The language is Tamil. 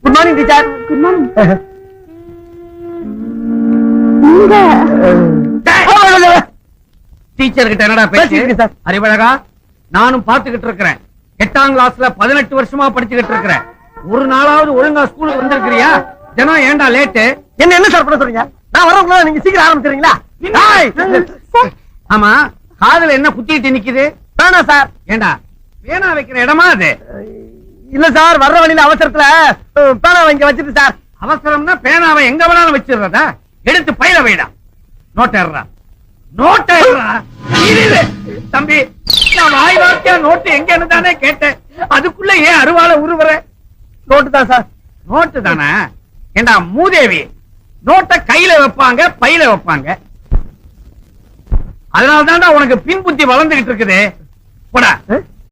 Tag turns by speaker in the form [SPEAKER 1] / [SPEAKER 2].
[SPEAKER 1] Good morning teacher.
[SPEAKER 2] Good morning.
[SPEAKER 3] Teacher கிட்ட என்னடா பேசிட்டு சார்? அறிவழகா, நானும் பாத்துக்கிட்டு இருக்கிறேன். 8ஆம் கிளாஸ்ல 18 வருஷமா படிச்சுக்கிட்டு இருக்கிறேன். ஒரு நாளாவது ஒழுங்கா ஸ்கூலுக்கு வந்திருக்கிறியா? தினம் ஏன்டா லேட்டு?
[SPEAKER 1] என்ன சார் பண்ண சொல்றீங்க? நான் வரவங்கள நீங்க சீக்கிரம் ஆரம்பிச்சிருங்களா?
[SPEAKER 3] ஆமா, காதுல என்ன குத்திட்டு நிக்குது?
[SPEAKER 1] வேணா சார்.
[SPEAKER 3] ஏண்டா பேனா வைக்கிற இடமா அது?
[SPEAKER 1] இல்ல சார், வர்ற வழியில அவசரத்துல பேனா இங்க வச்சிட்டு சார்.
[SPEAKER 3] அவசரம்னா பேனாவை எங்க வேணாலும் வச்சிடுறதா? எடுத்து பையில வைடா. நோட்டேறா நோட்டேறா. தம்பி, நான் வாய் வார்த்தையா நோட்டு எங்கன்னு தானே கேட்டேன். அதுக்குள்ள ஏன் அருவாளை உருவற?
[SPEAKER 1] நோட்டு தான் சார்.
[SPEAKER 3] நோட்டு தானே? ஏண்டா மூதேவி, நோட்டை கையில வைப்பாங்க, பையில வைப்பாங்க. அதனால தான்டா உனக்கு பின் புத்தி வளர்ந்துகிட்டு இருக்குது. போடா.